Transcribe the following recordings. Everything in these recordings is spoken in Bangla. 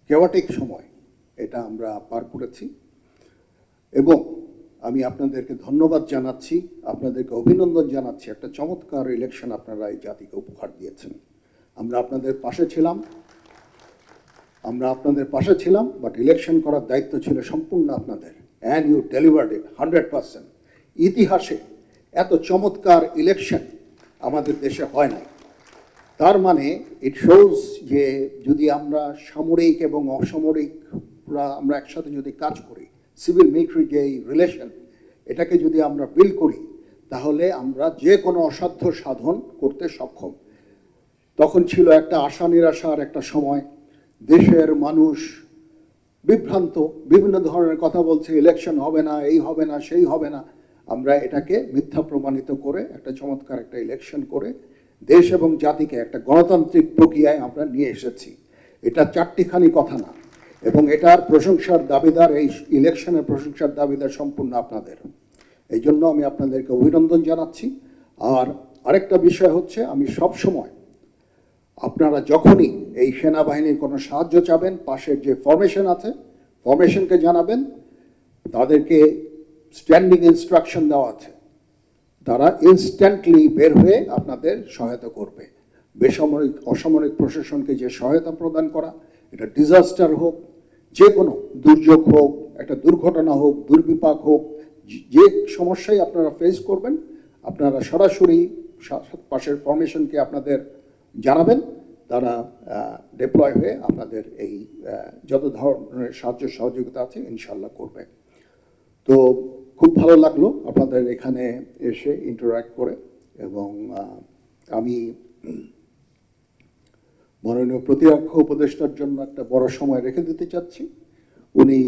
কেওয়াটিক সময় এটা আমরা পার করেছি এবং আমি আপনাদেরকে ধন্যবাদ জানাচ্ছি, আপনাদেরকে অভিনন্দন জানাচ্ছি। একটা চমৎকার ইলেকশন আপনারা এই জাতিকে উপহার দিয়েছেন। আমরা আপনাদের পাশে ছিলাম, বাট ইলেকশন করার দায়িত্ব ছিল সম্পূর্ণ আপনাদের, অ্যান্ড ইউ ডেলিভার্ড ইট 100%। ইতিহাসে এত চমৎকার ইলেকশন আমাদের দেশে হয় নাই। তার মানে ইট শোজ যে যদি আমরা সামরিক এবং অসামরিক আমরা একসাথে যদি কাজ করি, সিভিল মিলিটারি যে রিলেশন, এটাকে যদি আমরা বিল্ড করি, তাহলে আমরা যে কোনো অসাধ্য সাধন করতে সক্ষম। তখন ছিল একটা আশা নিরাশার একটা সময়, দেশের মানুষ বিভ্রান্ত, বিভিন্ন ধরনের কথা বলছে, ইলেকশন হবে না, এই হবে না, সেই হবে না। আমরা এটাকে মিথ্যা প্রমাণিত করে একটা চমৎকার একটা ইলেকশন করে দেশ এবং জাতিকে একটা গণতান্ত্রিক প্রক্রিয়ায় আমরা নিয়ে এসেছি। এটা চারটিখানি কথা না, এবং এটার প্রশংসার দাবিদার, এই ইলেকশনের প্রশংসার দাবিদার সম্পূর্ণ আপনাদের। এই জন্য আমি আপনাদেরকে অভিনন্দন জানাচ্ছি। আর আরেকটা বিষয় হচ্ছে, আমি সব সময় আপনারা যখনই এই সেনাবাহিনীর কোনো সাহায্য চাবেন, পাশের যে ফরমেশন আছে ফরমেশনকে জানাবেন, তাদেরকে স্ট্যান্ডিং ইনস্ট্রাকশন দেওয়া আছে, তারা ইনস্ট্যান্টলি বের হয়ে আপনাদের সহায়তা করবে। বেসামরিক অসামরিক প্রশাসনকে যে সহায়তা প্রদান করা, এটা ডিজাস্টার হোক, যে কোনো দুর্যোগ হোক, একটা দুর্ঘটনা হোক, দুর্বিপাক হোক, যে সমস্যাই আপনারা ফেস করবেন, আপনারা সরাসরি পাশের ফরমেশনকে আপনাদের জানাবেন, তারা ডিপ্লয় হয়ে আপনাদের এই যত ধরনের সাহায্য সহযোগিতা আছে ইনশাল্লাহ করবে। তো খুব ভালো লাগলো আপনাদের এখানে এসে ইন্টারঅ্যাক্ট করে, এবং আমি মাননীয় প্রতিরক্ষা উপদেষ্টার জন্য একটা বড় সময় রেখে দিতে চাচ্ছি, উনি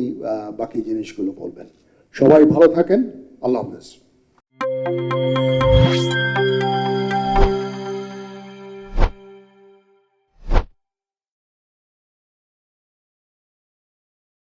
বাকি জিনিসগুলো বলবেন। সবাই ভালো থাকেন, আল্লাহ হাফেজ।